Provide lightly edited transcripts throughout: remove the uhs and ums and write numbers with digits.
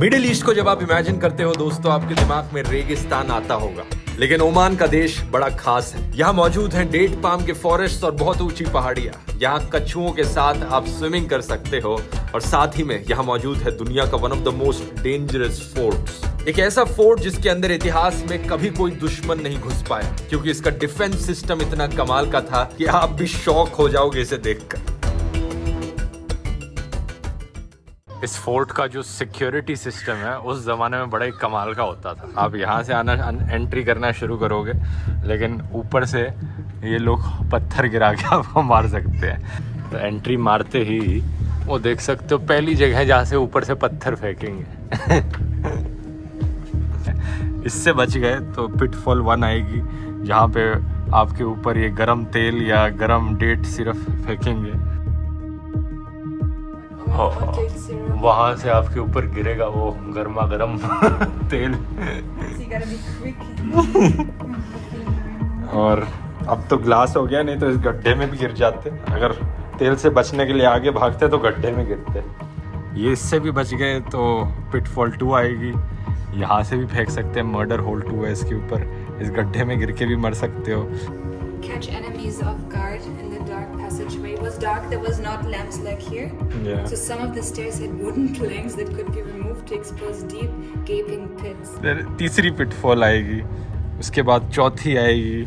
Middle east को जब आप इमेजिन करते हो दोस्तों, आपके दिमाग में रेगिस्तान आता होगा, लेकिन ओमान का देश बड़ा खास है। यहाँ मौजूद हैं डेट पाम के फॉरेस्ट और बहुत ऊंची पहाड़ियाँ। यहाँ कछुओं के साथ आप स्विमिंग कर सकते हो और साथ ही में यहाँ मौजूद है दुनिया का one of the most dangerous forts. एक ऐसा फोर्ट जिसके अंदर इतिहास में कभी कोई दुश्मन नहीं घुस पाया, क्योंकि इसका डिफेंस सिस्टम इतना कमाल का था कि आप भी शॉक हो जाओगे इसे देखकर। इस फोर्ट का जो सिक्योरिटी सिस्टम है उस ज़माने में बड़ा ही कमाल का होता था। आप यहाँ से आना एंट्री करना शुरू करोगे, लेकिन ऊपर से ये लोग पत्थर गिरा के आपको मार सकते हैं। तो एंट्री मारते ही वो देख सकते हो पहली जगह है जहाँ से ऊपर से पत्थर फेंकेंगे। इससे बच गए तो पिटफॉल 1 आएगी, जहाँ पे आपके ऊपर ये गरम तेल या गरम डेट सिर्फ फेंकेंगे। वहाँ से आपके ऊपर गिरेगा वो गर्मा गर्म तेल। और अब तो ग्लास हो गया, नहीं तो इस गड्ढे में भी गिर जाते। अगर तेल से बचने के लिए आगे भागते तो गड्ढे में गिरते। ये इससे भी बच गए तो पिटफॉल 2 आएगी, यहाँ से भी फेंक सकते हैं। मर्डर होल 2 है इसके ऊपर, इस गड्ढे में गिर के भी मर सकते हो। Catch enemies off guard in the dark passageway. It was dark, there was not lamps like here. Yeah. So some of the stairs had wooden planks that could be removed to expose deep, gaping pits. फिर तीसरी pitfall आएगी, उसके बाद चौथी आएगी,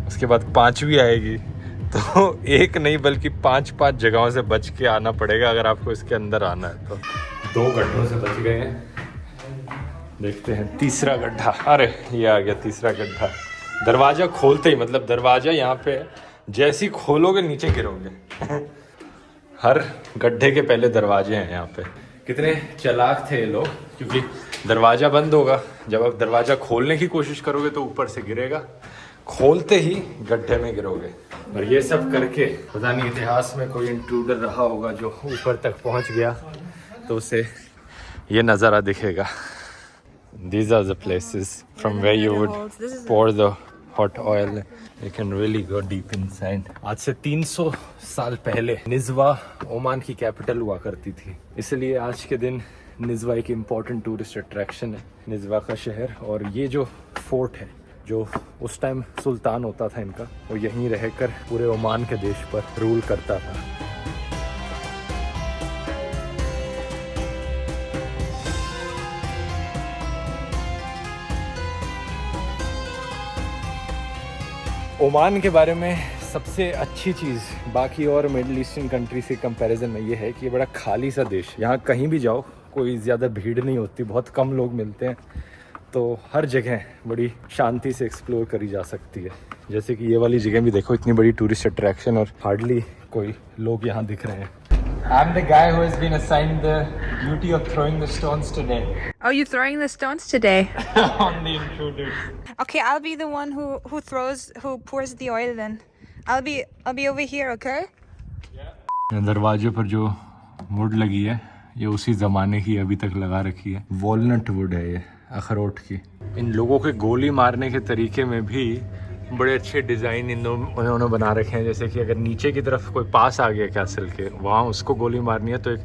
उसके बाद 5वीं आएगी। तो एक नहीं बल्कि 5 जगहों से बच के आना पड़ेगा अगर आपको इसके अंदर आना है। तो 2 गड्ढों से बच गए हैं। देखते हैं तीसरा गड्ढा। अरे ये आ गया तीसरा गड्ढा। दरवाजा खोलते ही, मतलब दरवाजा यहाँ पे जैसे ही खोलोगे नीचे गिरोगे। हर गड्ढे के पहले दरवाजे हैं यहाँ पे। कितने चालाक थे ये लोग, क्योंकि दरवाजा बंद होगा, जब आप दरवाजा खोलने की कोशिश करोगे तो ऊपर से गिरेगा, खोलते ही गड्ढे में गिरोगे। और ये सब करके पता नहीं इतिहास में कोई इंट्रूडर रहा होगा जो ऊपर तक पहुँच गया तो उसे ये नज़ारा दिखेगा। These are the places from where you would pour the hot oil. You can really go deep inside. आज से 300 साल पहले निज़वा ओमान की कैपिटल हुआ करती थी, इसलिए आज के दिन निज़वा एक इम्पॉर्टेंट टूरिस्ट अट्रैक्शन है, निज़वा का शहर। और ये जो फोर्ट है, जो उस टाइम सुल्तान होता था इनका, वो यहीं रहकर पूरे ओमान के देश पर रूल करता था। ओमान के बारे में सबसे अच्छी चीज़ बाकी और मिडिल ईस्टर्न कंट्री से कंपैरिजन में ये है कि ये बड़ा खाली सा देश। यहाँ कहीं भी जाओ कोई ज़्यादा भीड़ नहीं होती, बहुत कम लोग मिलते हैं, तो हर जगह बड़ी शांति से एक्सप्लोर करी जा सकती है। जैसे कि ये वाली जगह भी देखो, इतनी बड़ी टूरिस्ट अट्रैक्शन और हार्डली कोई लोग यहाँ दिख रहे हैं। I'm the guy who has been assigned the duty of throwing the stones today. Oh, you throwing the stones today? On the intruders. Okay, I'll be the one who pours the oil then. I'll be over here, okay? दरवाजे पर जो would लगी है ये उसी ज़माने की अभी तक लगा रखी है। वॉलनट वुड है ये, अखरोट की। इन लोगों के गोली मारने के तरीके में भी बड़े अच्छे डिज़ाइन उन्होंने बना रखे हैं। जैसे कि अगर नीचे की तरफ कोई पास आ गया कैसल के, वहाँ उसको गोली मारनी है तो एक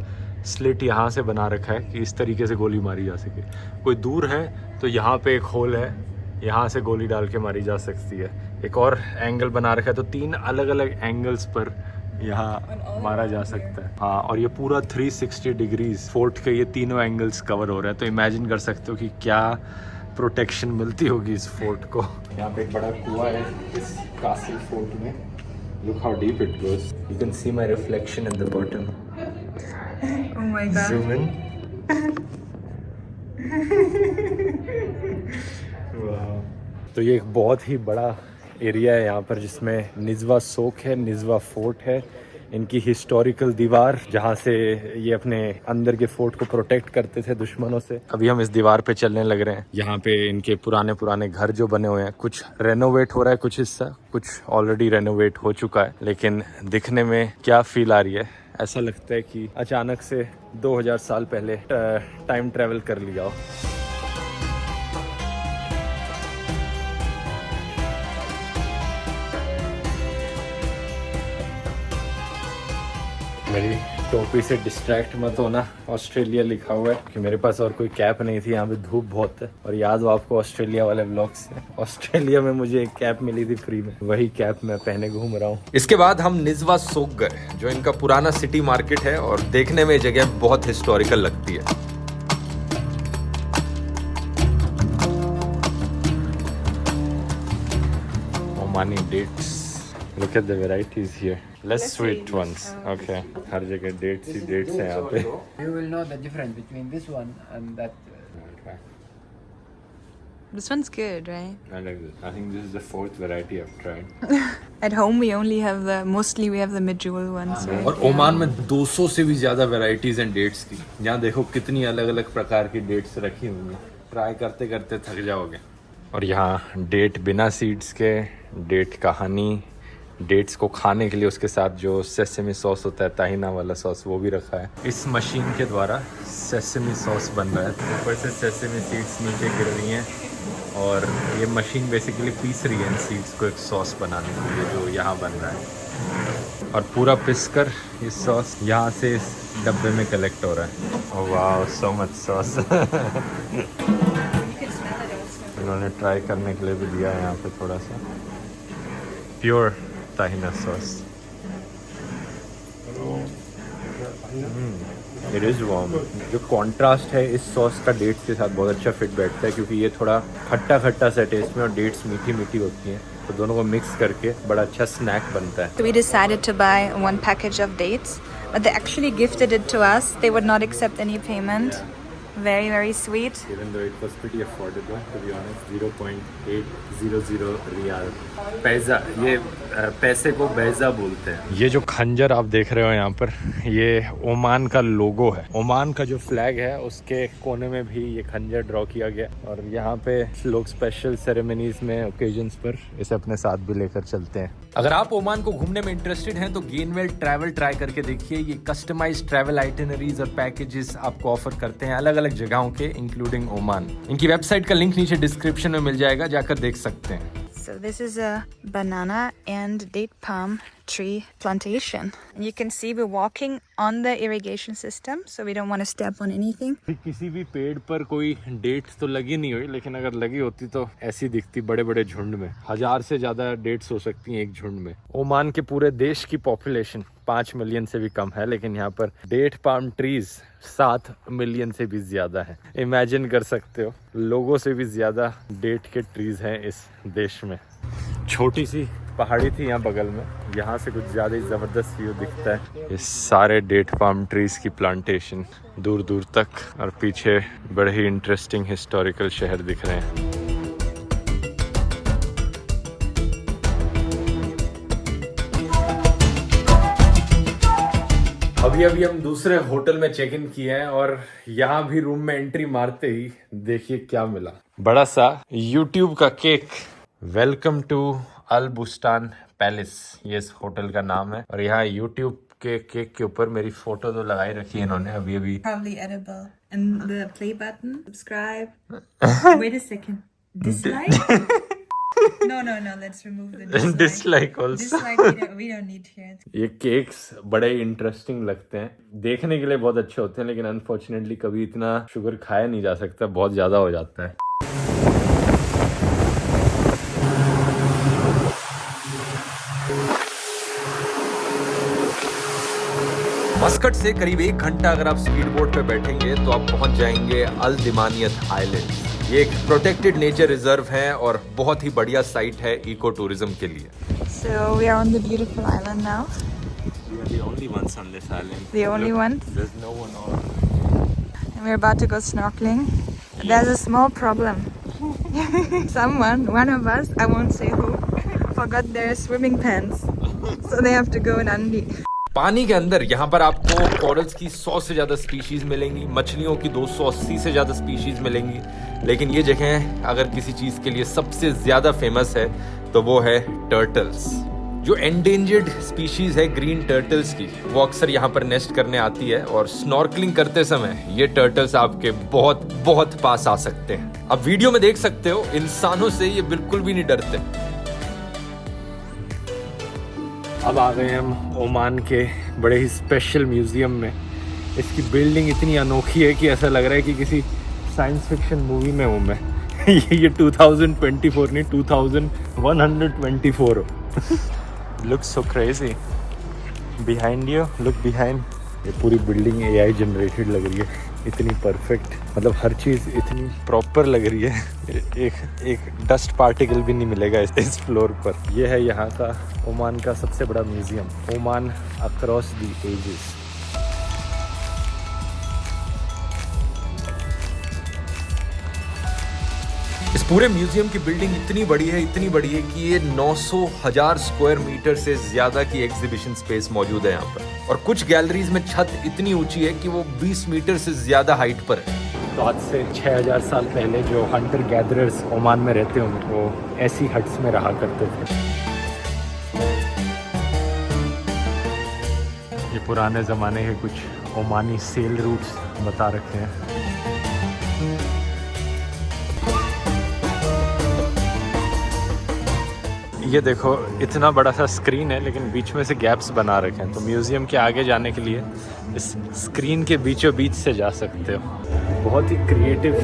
स्लिट यहाँ से बना रखा है कि इस तरीके से गोली मारी जा सके। कोई दूर है तो यहाँ पे एक होल है, यहाँ से गोली डाल के मारी जा सकती है। एक और एंगल बना रखा है, तो 3 अलग अलग एंगल्स पर यहाँ मारा जा सकता है। हाँ, और ये पूरा 360 डिग्रीज फोर्ट के ये तीनों एंगल्स कवर हो रहे हैं। तो इमेजिन कर सकते हो कि क्या प्रोटेक्शन मिलती होगी इस फोर्ट को। यहाँ पे एक बड़ा कुआं है इस कासिल फोर्ट में। Look how deep it goes. You can see my reflection in the bottom. Oh my god. Zoom in. Wow. तो ये एक बहुत ही बड़ा एरिया है यहाँ पर, जिसमें निज़वा सोक है, निज़वा फोर्ट है, इनकी हिस्टोरिकल दीवार जहाँ से ये अपने अंदर के फोर्ट को प्रोटेक्ट करते थे दुश्मनों से। अभी हम इस दीवार पे चलने लग रहे हैं। यहाँ पे इनके पुराने घर जो बने हुए हैं, कुछ रेनोवेट हो रहा है, कुछ हिस्सा, कुछ ऑलरेडी रेनोवेट हो चुका है। लेकिन दिखने में क्या फील आ रही है, ऐसा लगता है कि अचानक से 2000 साल पहले टाइम ट्रेवल कर लिया हो। मेरी टोपी से डिस्ट्रैक्ट मत होना, ऑस्ट्रेलिया लिखा हुआ है कि मेरे पास और कोई कैप नहीं थी, यहाँ पे धूप बहुत है। और याद हो आपको ऑस्ट्रेलिया वाले व्लॉग से, ऑस्ट्रेलिया में मुझे एक कैप मिली थी फ्री में, वही कैप मैं पहने घूम रहा हूँ। इसके बाद हम निज़वा सोक गए, जो इनका पुराना सिटी मार्केट है और देखने में जगह बहुत हिस्टोरिकल लगती है। Omani dates. Look at the varieties here. Less sweet ones. Okay. हर जगह dates ही dates हैं यहाँ पे. You will know the difference between this one and that. This one's good, right? I like this. I think this is the fourth variety I've tried. At home we only have mostly we have the medjool ones, right? और Oman में 200 से भी ज़्यादा varieties हैं dates की. यहाँ देखो कितनी अलग-अलग प्रकार की dates रखी हुई हैं. Try करते करते थक जाओगे. और यहाँ डेट बिना सीड्स के, डेट का हनी, डेट्स को खाने के लिए उसके साथ जो सेसेमी सॉस होता है, ताहिना वाला सॉस, वो भी रखा है। इस मशीन के द्वारा सेसेमी सॉस बन रहा है। ऊपर से सेसेमी सीड्स नीचे गिर रही हैं और ये मशीन बेसिकली पीस रही है इन सीड्स को एक सॉस बनाने के लिए, जो यहाँ बन रहा है। और पूरा पिस कर ये सॉस यहाँ से इस डब्बे में कलेक्ट हो रहा है। वाह, सो मच सॉस। इन्होंने ट्राई करने के लिए भी दिया है यहाँ पे थोड़ा सा pure tahini sauce. It is warm. जो कॉन्ट्रास्ट है इस सॉस का डेट्स के साथ बहुत अच्छा फिट बैठता है, क्योंकि ये थोड़ा खट्टा खट्टा सा टेस्ट में और डेट्स मीठी मीठी होती हैं, तो दोनों को मिक्स करके बड़ा अच्छा स्नैक बनता है। So we decided to buy one package of dates, but they actually gifted it to us. They would not accept any payment. Very, very sweet. Even though it was pretty affordable, to be honest, 0.800 riyal. पैसा, ये पैसे को बैजा बोलते हैं। ये जो खंजर आप देख रहे हो यहाँ पर, ये ओमान का लोगो है। ओमान का जो फ्लैग है उसके कोने में भी ये खंजर ड्रॉ किया गया, और यहाँ पे लोग स्पेशल सेरेमनीज में, ओकेजन्स पर इसे अपने साथ भी लेकर चलते हैं। अगर आप ओमान को घूमने में इंटरेस्टेड हैं तो गेनवेल ट्रैवल ट्राई करके देखिए। ये कस्टमाइज्ड ट्रैवल आइटिनरीज और पैकेजेस आपको ऑफर करते हैं अलग अलग जगहों के, इंक्लूडिंग ओमान। इनकी वेबसाइट का लिंक नीचे डिस्क्रिप्शन में मिल जाएगा, जाकर देख सकते हैं। So this is a banana and date palm tree plantation. And you can see we're walking on the irrigation system, so we don't want to step on anything. किसी भी पेड़ पर कोई डेट्स तो लगी नहीं हुई, लेकिन अगर लगी होती तो ऐसी दिखती बड़े बड़े झुंड में। 1000 से ज्यादा डेट्स हो सकती हैं एक झुंड में। ओमान के पूरे देश की पॉपुलेशन 5 मिलियन से भी कम है, लेकिन यहाँ पर डेट पाम ट्रीज 7 मिलियन से भी ज्यादा है। इमेजिन कर सकते हो, लोगों से भी ज्यादा डेट के ट्रीज हैं इस देश में। छोटी सी पहाड़ी थी यहाँ बगल में, यहाँ से कुछ ज़्यादा ही ज़बरदस्त व्यू दिखता है। ये सारे डेट पाम ट्रीज की प्लांटेशन दूर दूर तक, और पीछे बड़े ही इंटरेस्टिंग हिस्टोरिकल शहर दिख रहे हैं। अभी हम दूसरे होटल में चेक इन किए हैं, और यहाँ भी रूम में एंट्री मारते ही देखिए क्या मिला। बड़ा सा YouTube का cake. Welcome to Al Bustan palace, ये इस होटल का नाम है। और यहाँ YouTube के केक के ऊपर मेरी फोटो तो लगाई रखी है इन्होंने अभी अभी। Probably edible. And the play button, subscribe. Wait a second. Dislike? No, let's remove the dislike. Dislike also. Dislike we don't need here. ये केक्स बड़े इंटरेस्टिंग लगते हैं, देखने के लिए बहुत अच्छे होते हैं, लेकिन अनफॉर्चुनेटली कभी इतना शुगर खाया नहीं जा सकता, बहुत ज्यादा हो जाता है। मस्कट से करीब 1 घंटा अगर आप स्पीड बोट पे बैठेंगे तो आप पहुंच जाएंगे अल दिमानियत आइलैंड। ये एक प्रोटेक्टेड नेचर रिजर्व है और बहुत ही बढ़िया साइट है इको टूरिज्म के लिए। So we are on the beautiful island now. We are the only ones on this island. The only ones? There's no one on. And we're about to go snorkeling. There's a small problem. One of us, I won't say who, forgot their swimming pants. So they have to go in undies. पानी के अंदर यहाँ पर आपको corals की 100 से ज़्यादा species मिलेंगी, मछलियों की 280 से ज़्यादा स्पीशीज़ मिलेंगी। लेकिन ये जगह अगर किसी चीज़ के लिए सबसे ज़्यादा फेमस है तो वो है टर्टल्स। जो एंडेंजर्ड स्पीशीज़ है ग्रीन टर्टल्स की, वो अक्सर यहाँ पर नेस्ट करने आती है, और स्नॉर्कलिंग करते समय ये टर्टल्स आपके बहुत बहुत पास आ सकते हैं। अब वीडियो में देख सकते हो, इंसानों से ये बिल्कुल भी नहीं डरते। अब आ गए हम ओमान के बड़े ही स्पेशल म्यूज़ियम में। इसकी बिल्डिंग इतनी अनोखी है कि ऐसा लग रहा है कि किसी साइंस फिक्शन मूवी में हूँ मैं। ये 2024 नहीं 2124 looks so crazy. Behind you look behind, ये पूरी बिल्डिंग AI जनरेटेड लग रही है, इतनी परफेक्ट, मतलब हर चीज़ इतनी प्रॉपर लग रही है। एक डस्ट पार्टिकल भी नहीं मिलेगा इस फ्लोर पर। ये है यहाँ का ओमान का सबसे बड़ा museum, Oman across the ages. इस पूरे म्यूजियम की बिल्डिंग इतनी बड़ी है कि ये 900,000 स्क्वायर मीटर से ज्यादा की एग्जीबिशन स्पेस मौजूद है यहाँ पर। और कुछ गैलरीज में छत इतनी ऊंची है कि वो 20 मीटर से ज्यादा हाइट पर है। तो आज से 6000 साल पहले जो हंटर गैदरर्स ओमान में रहते होंगे वो ऐसी हट्स में रहा करते थे। ये पुराने ज़माने के कुछ ओमानी सेल रूट्स बता रखे हैं। ये देखो इतना बड़ा सा स्क्रीन है लेकिन बीच में से गैप्स बना रखे हैं, तो म्यूज़ियम के आगे जाने के लिए इस स्क्रीन के बीचों बीच से जा सकते हो। बहुत ही क्रिएटिव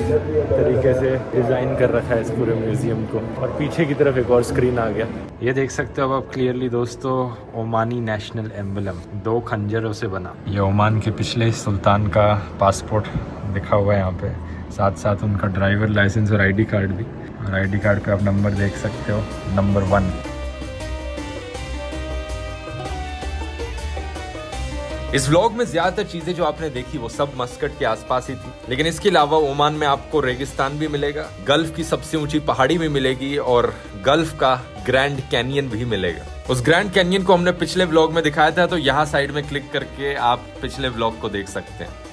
तरीके से डिज़ाइन कर रखा है इस पूरे म्यूज़ियम को। और पीछे की तरफ एक और स्क्रीन आ गया, ये देख सकते हो आप क्लियरली दोस्तों, ओमानी नेशनल एम्बलम 2 खंजरों से बना। ये ओमान के पिछले सुल्तान का पासपोर्ट दिखा हुआ है यहाँ पे, साथ साथ उनका ड्राइवर लाइसेंस और ID कार्ड भी। और ID कार्ड पे आप नंबर देख सकते हो, नंबर 1। इस व्लॉग में ज्यादातर चीजें जो आपने देखी वो सब मस्कट के आसपास ही थी, लेकिन इसके अलावा ओमान में आपको रेगिस्तान भी मिलेगा, गल्फ की सबसे ऊंची पहाड़ी भी मिलेगी और गल्फ का ग्रैंड कैनियन भी मिलेगा। उस ग्रैंड कैनियन को हमने पिछले व्लॉग में दिखाया था, तो यहाँ साइड में क्लिक करके आप पिछले व्लॉग को देख सकते हैं।